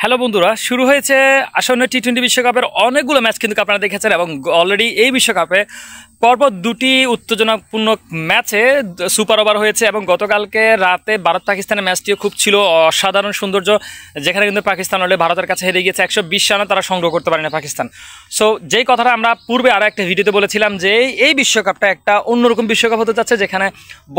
Hello বন্ধুরা, শুরু হয়েছে আসন্ন টি-20 বিশ্বকাপের অনেকগুলো ম্যাচ কিন্তু আপনারা দেখেছেন এবং অলরেডি এই বিশ্বকাপে পরপর দুটি উত্তেজনাপূর্ণ ম্যাচে সুপার ওভার হয়েছে এবং গতকালকে রাতে ভারত পাকিস্তানের ম্যাচটিও খুব ছিল অসাধারণ সৌন্দর্য, যেখানে কিন্তু পাকিস্তান অলরেডি ভারতের কাছে হেরে গিয়েছে। 120 রানে তারা সংগ্রহ করতে পারে না পাকিস্তান। সো যেই কথাটা আমরা পূর্বে আরও একটা ভিডিওতে বলেছিলাম যে এই বিশ্বকাপটা একটা অন্যরকম বিশ্বকাপ হতে যাচ্ছে, যেখানে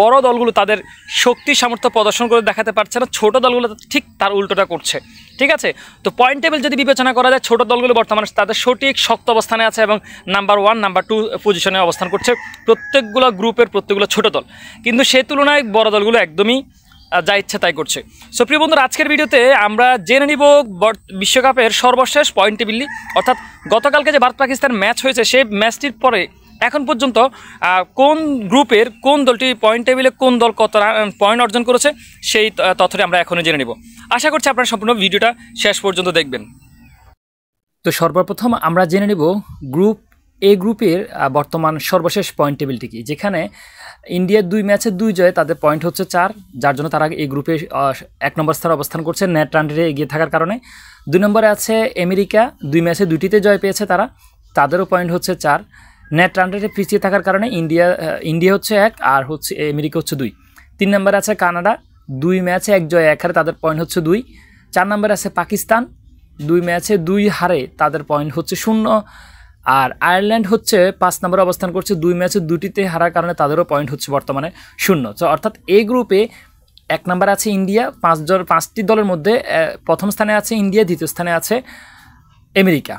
বড় দলগুলো তাদের শক্তি সামর্থ্য প্রদর্শন করে দেখাতে পারছে না, ছোট দলগুলো ঠিক তার উল্টোটা করছে। ঠিক আছে, তো পয়েন্ট টেবিল যদি বিবেচনা করা যায়, ছোট দলগুলো বর্তমানে তাদের সঠিক শক্ত অবস্থানে আছে এবং নাম্বার 1 নাম্বার 2 পজিশনে অবস্থান করছে। প্রত্যেকগুলো গ্রুপের প্রত্যেকগুলো ছোট দল, কিন্তু সেই তুলনায় বড় দলগুলো একদমই যা ইচ্ছে তাই করছে। সো প্রিয় বন্ধুরা, আজকের ভিডিওতে আমরা জেনে নিব বিশ্বকাপের সর্বশেষ পয়েন্ট টেবিল, অর্থাৎ গতকালকে যে ভারত পাকিস্তান ম্যাচ হয়েছে সেই ম্যাচটির পরে এখন পর্যন্ত কোন গ্রুপের কোন দলটি পয়েন্ট টেবিলে কোন দল কত পয়েন্ট অর্জন করেছে সেই তথ্যটি আমরা এখনই জেনে নেব। আশা করছি আপনারা সম্পূর্ণ ভিডিওটা শেষ পর্যন্ত দেখবেন। তো সর্বপ্রথম আমরা জেনে নেব গ্রুপ এ গ্রুপের বর্তমান সর্বশেষ পয়েন্ট টেবিলটি কি, যেখানে ইন্ডিয়ার 2 ম্যাচে 2 জয়ে তাদের পয়েন্ট হচ্ছে 4, যার জন্য তারা এই গ্রুপে 1 নম্বর স্থানে অবস্থান করছে নেট রান রেটে এগিয়ে থাকার কারণে। 2 নম্বরে আছে আমেরিকা, 2 ম্যাচে 2টিতে জয় পেয়েছে তাদেরও পয়েন্ট হচ্ছে 4। নেট রান রেটে পিছিয়ে থাকার কারণে ইন্ডিয়া হচ্ছে 1 আর হচ্ছে আমেরিকা হচ্ছে 2। 3 নম্বরে আছে কানাডা, 2 ম্যাচে 1 জয় 1 হারে তাদের পয়েন্ট হচ্ছে 2। 4 নম্বরে আছে পাকিস্তান, 2 ম্যাচে 2 হারে তাদের পয়েন্ট হচ্ছে 0। আর আয়ারল্যান্ড হচ্ছে 5 নম্বরে অবস্থান করছে, 2 ম্যাচে 2টিতে হারার কারণে তাদেরও পয়েন্ট হচ্ছে বর্তমানে 0। তো অর্থাৎ এই গ্রুপে 1 নম্বরে আছে ইন্ডিয়া, 5টি দলের মধ্যে প্রথম স্থানে আছে ইন্ডিয়া, দ্বিতীয় স্থানে আছে আমেরিকা।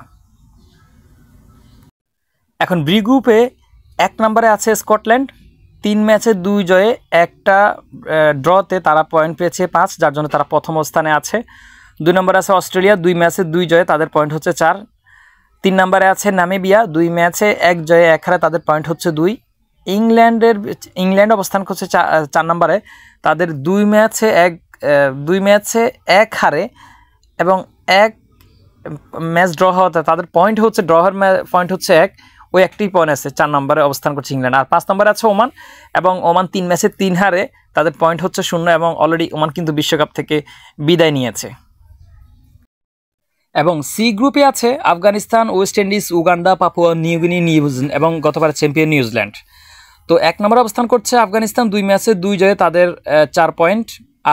এখন বি গ্রুপে 1 নম্বরে আছে স্কটল্যান্ড, 3 ম্যাচে 2 জয়ে 1টা ড্রতে তারা পয়েন্ট পেয়েছে 5, যার জন্য তারা প্রথম স্থানে আছে। 2 নম্বরে আছে অস্ট্রেলিয়া, 2 ম্যাচে 2 জয়ে তাদের পয়েন্ট হচ্ছে 4। 3 নম্বরে আছে নামিবিয়া, 2 ম্যাচে 1 জয়ে 1 হারে তাদের পয়েন্ট হচ্ছে 2। ইংল্যান্ড অবস্থান করছে 4 নম্বরে, তাদের 2 ম্যাচে 1 হারে এবং 1 ম্যাচ ড্র হওয়াতে তাদের পয়েন্ট হচ্ছে পয়েন্ট হচ্ছে 1, ওই একটি পয়েন্ট আছে 4 নম্বরে অবস্থান করছে ইংল্যান্ড। আর 5 নম্বরে আছে ওমান, এবং ওমান 3 ম্যাচে 3 হারে তাদের পয়েন্ট হচ্ছে 0 এবং অলরেডি ওমান কিন্তু বিশ্বকাপ থেকে বিদায় নিয়েছে। এবং সি গ্রুপে আছে Afghanistan, West Indies, Uganda, Papua New Guinea, New Zealand এবং গতবার চ্যাম্পিয়ন নিউজিল্যান্ড। তো 1 নম্বরে অবস্থান করছে আফগানিস্তান, 2 ম্যাচে 2 জয়ে তাদের 4 পয়েন্ট।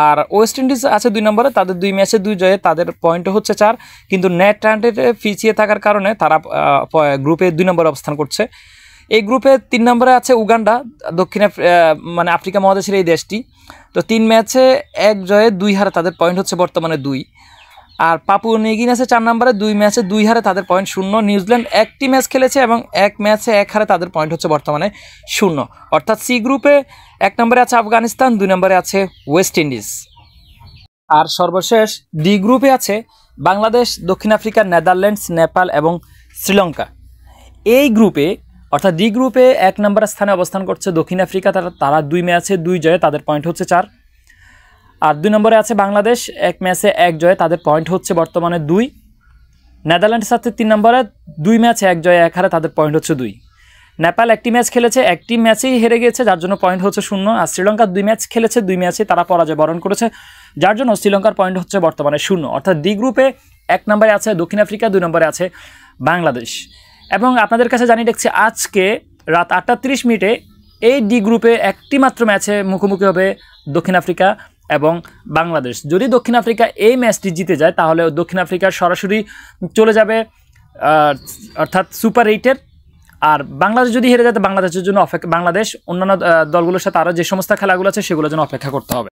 আর ওয়েস্ট ইন্ডিজ আছে 2 নম্বরে, তাদের 2 ম্যাচে 2 জয়ে তাদের পয়েন্ট হচ্ছে 4, কিন্তু নেট রান রেটে পিছিয়ে থাকার কারণে তারা গ্রুপে 2 নম্বরে অবস্থান করছে। এই গ্রুপে 3 নম্বরে আছে উগান্ডা, মানে আফ্রিকা মহাদেশের এই দেশটি। তো 3 ম্যাচে 1 জয়ে 2 হারে তাদের পয়েন্ট হচ্ছে বর্তমানে 2। আর পাপুয়া নিউগিনি আছে 4 নম্বরে, 2 ম্যাচে 2 হারে তাদের পয়েন্ট 0। নিউজিল্যান্ড 1টি ম্যাচ খেলেছে এবং 1 ম্যাচে 1 হারে তাদের পয়েন্ট হচ্ছে বর্তমানে 0। অর্থাৎ সি গ্রুপে 1 নম্বরে আছে আফগানিস্তান, 2 নম্বরে আছে ওয়েস্ট ইন্ডিজ। আর সর্বশেষ ডি গ্রুপে আছে বাংলাদেশ, দক্ষিণ আফ্রিকা, নেদারল্যান্ডস, নেপাল এবং শ্রীলঙ্কা। এই গ্রুপে অর্থাৎ ডি গ্রুপে 1 নম্বর স্থানে অবস্থান করছে দক্ষিণ আফ্রিকা, তারা 2 ম্যাচে 2 জয়ে তাদের পয়েন্ট হচ্ছে 4। আর 2 নম্বরে আছে বাংলাদেশ, 1 ম্যাচে 1 জয়ে তাদের পয়েন্ট হচ্ছে বর্তমানে 2। নেদারল্যান্ডের সাথে 3 নম্বরে, 2 ম্যাচে 1 জয়ে 1 হারে তাদের পয়েন্ট হচ্ছে 2। নেপাল 1টি ম্যাচ খেলেছে, 1টি ম্যাচেই হেরে গিয়েছে, যার জন্য পয়েন্ট হচ্ছে 0। আর শ্রীলঙ্কা 2 ম্যাচ খেলেছে, 2 ম্যাচে তারা পরাজয় বরণ করেছে, যার জন্য শ্রীলঙ্কার পয়েন্ট হচ্ছে বর্তমানে 0। অর্থাৎ ডি গ্রুপে 1 নম্বরে আছে দক্ষিণ আফ্রিকা, 2 নম্বরে আছে বাংলাদেশ। এবং আপনাদের কাছে জানিয়ে রাখছি, আজকে রাত 8:30 এই ডি গ্রুপে 1টি মাত্র ম্যাচে মুখোমুখি হবে দক্ষিণ আফ্রিকা এবং বাংলাদেশ। যদি দক্ষিণ আফ্রিকা এই ম্যাচটি জিতে যায়, তাহলে দক্ষিণ আফ্রিকা সরাসরি চলে যাবে অর্থাৎ সুপার 8-এর। আর বাংলাদেশ যদি হেরে যায়, বাংলাদেশের জন্য বাংলাদেশ অন্যান্য দলগুলোর সাথে আরও যে সমস্ত খেলাগুলো আছে সেগুলোর জন্য অপেক্ষা করতে হবে।